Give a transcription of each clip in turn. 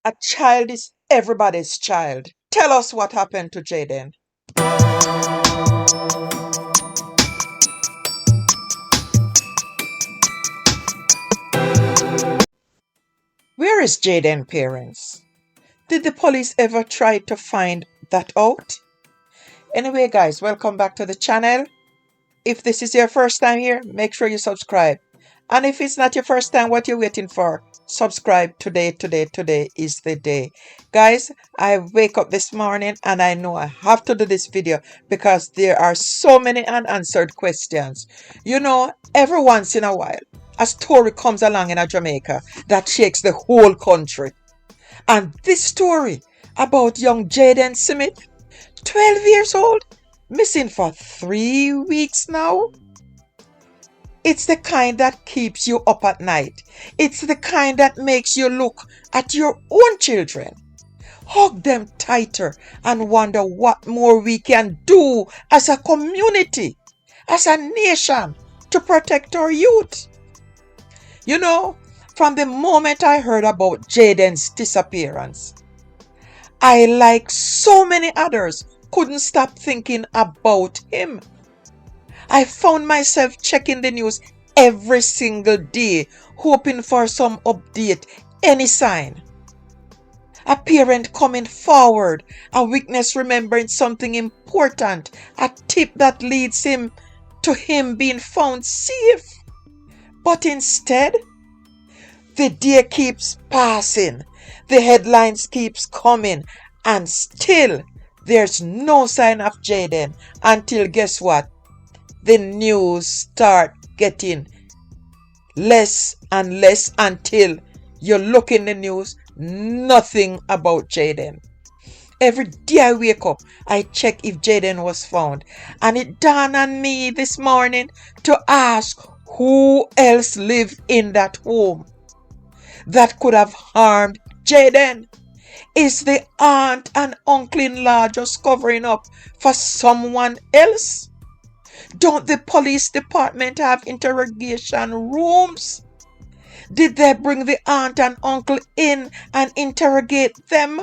A child is everybody's child. Tell us what happened to Jaden. Where is Jaden's parents? Did the police ever try to find that out? Anyway, guys, welcome back to the channel. If this is your first time here, make sure you subscribe. And if it's not your first time, what you're waiting for? Subscribe today. Today is the day. Guys, I wake up this morning and I know I have to do this video because there are so many unanswered questions. You know, every once in a while, a story comes along in Jamaica that shakes the whole country. And this story about young Jayden Smith, 12 years old, missing for 3 weeks now. It's the kind that keeps you up at night. It's the kind that makes you look at your own children, hug them tighter, and wonder what more we can do as a community, as a nation, to protect our youth. You know, from the moment I heard about Jaden's disappearance, I, like so many others, couldn't stop thinking about him. I found myself checking the news every single day, hoping for some update, any sign. A parent coming forward, a witness remembering something important, a tip that leads him to him being found safe. But instead, the day keeps passing, the headlines keeps coming, and still there's no sign of Jaden until, guess what? The news start getting less and less until you look in the news, nothing about Jaden. Every day I wake up, I check if Jaden was found. And it dawned on me this morning to ask who else lived in that home that could have harmed Jaden. Is the aunt and uncle-in-law just covering up for someone else? Don't the police department have interrogation rooms? Did they bring the aunt and uncle in and interrogate them?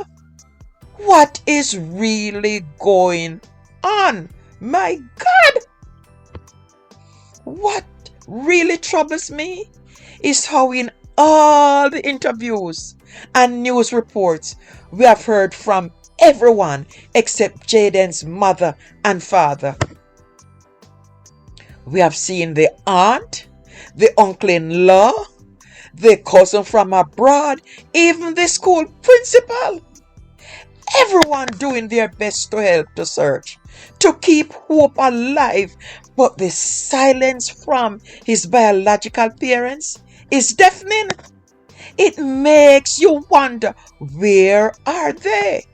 What is really going on? My God! What really troubles me is how in all the interviews and news reports we have heard from everyone except Jaden's mother and father. We have seen the aunt, the uncle-in-law, the cousin from abroad, even the school principal. Everyone doing their best to help the search, to keep hope alive. But the silence from his biological parents is deafening. It makes you wonder, where are they?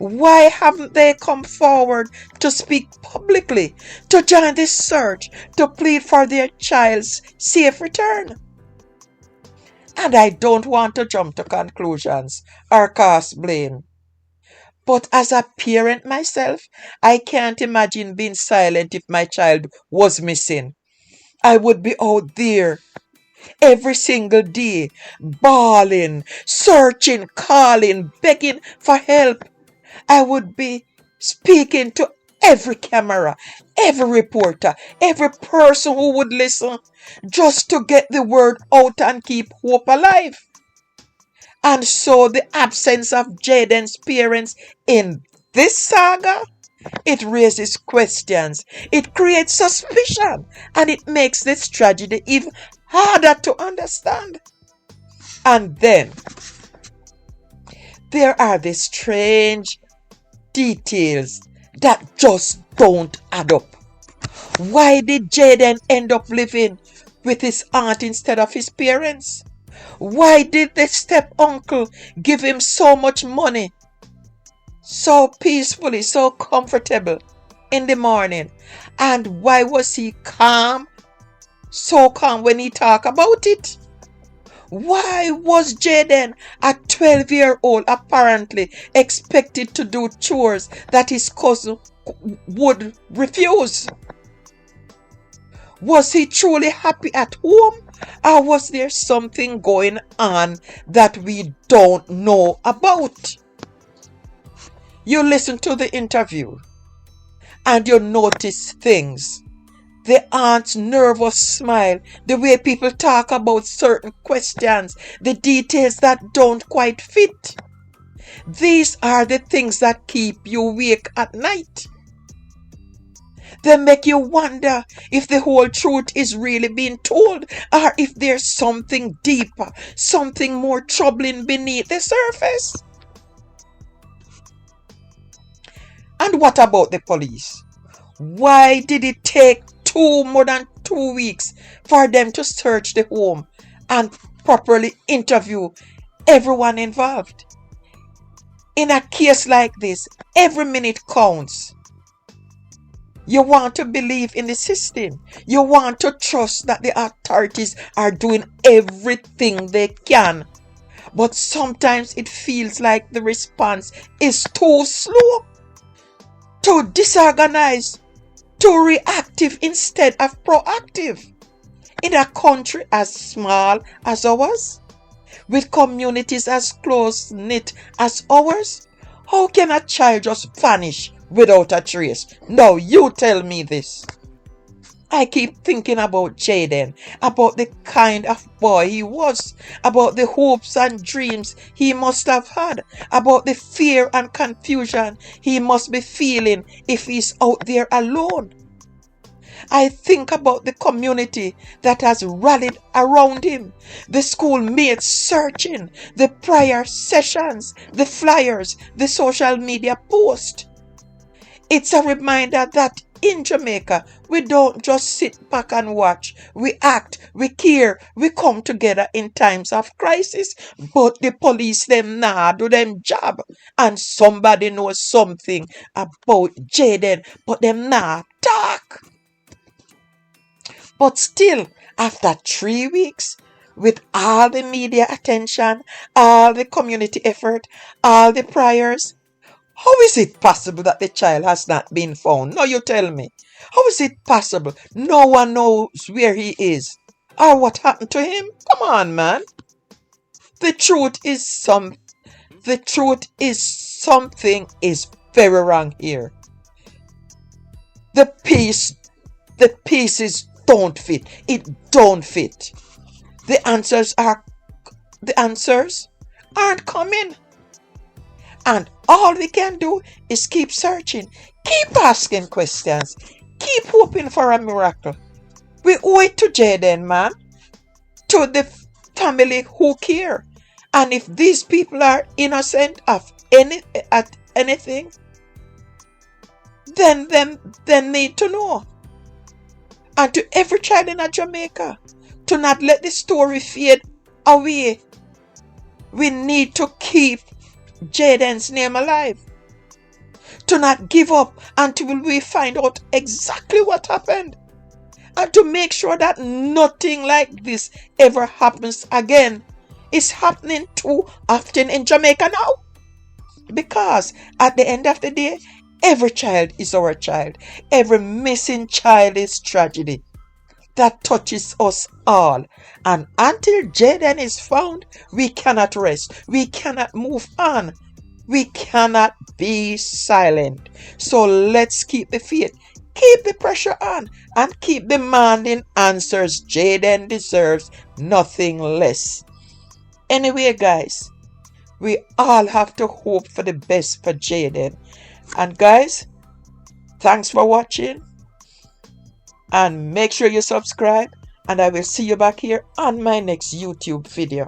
Why haven't they come forward to speak publicly, to join this search, to plead for their child's safe return? And I don't want to jump to conclusions or cast blame. But as a parent myself, I can't imagine being silent if my child was missing. I would be out there every single day, bawling, searching, calling, begging for help. I would be speaking to every camera, every reporter, every person who would listen, just to get the word out and keep hope alive. And so the absence of Jaden's parents in this saga, it raises questions, it creates suspicion, and it makes this tragedy even harder to understand. And then there are these strange details that just don't add up. Why did Jaden end up living with his aunt instead of his parents? Why did the step uncle give him so much money, so peacefully, so comfortable in the morning? And why was he calm, so calm when he talked about it? Why was Jaden, a 12-year-old, apparently expected to do chores that his cousin would refuse? Was he truly happy at home? Or was there something going on that we don't know about? You listen to the interview and you notice things. The aunt's nervous smile, the way people talk about certain questions, the details that don't quite fit. These are the things that keep you awake at night. They make you wonder if the whole truth is really being told, or if there's something deeper, something more troubling beneath the surface. And what about the police? Why did it take more than 2 weeks for them to search the home and properly interview everyone involved? In a case like this, every minute counts. You want to believe in the system. You want to trust that the authorities are doing everything they can. But sometimes it feels like the response is too slow, too disorganized, too reactive instead of proactive. In a country as small as ours, with communities as close-knit as ours, how can a child just vanish without a trace? Now you tell me this. I keep thinking about Jaden, about the kind of boy he was, about the hopes and dreams he must have had, about the fear and confusion he must be feeling if he's out there alone. I think about the community that has rallied around him, the schoolmates searching, the prayer sessions, the flyers, the social media posts. It's a reminder that in Jamaica, we don't just sit back and watch. We act, we care, we come together in times of crisis. But the police, them nah do them job. And somebody knows something about Jaden, but them nah talk. But still, after 3 weeks, with all the media attention, all the community effort, all the prayers, how is it possible that the child has not been found? Now you tell me. How is it possible? No one knows where he is or what happened to him? Come on, man. The truth is something is very wrong here. The pieces don't fit. It don't fit. The answers aren't coming. And all we can do is keep searching, keep asking questions, keep hoping for a miracle. We owe it to Jaden, man, to the family who care. And if these people are innocent of anything, then they need to know. And to every child in Jamaica, to not let the story fade away. We need to keep Jaden's name alive. To not give up until we find out exactly what happened. And to make sure that nothing like this ever happens again. It's happening too often in Jamaica now. Because at the end of the day, every child is our child. Every missing child is tragedy that touches us all. And until Jaden is found, we cannot rest. We cannot move on. We cannot be silent. So let's keep the faith, keep the pressure on, and keep demanding answers. Jaden deserves nothing less. Anyway, guys, we all have to hope for the best for Jaden. And guys, thanks for watching. And make sure you subscribe. And I will see you back here on my next YouTube video.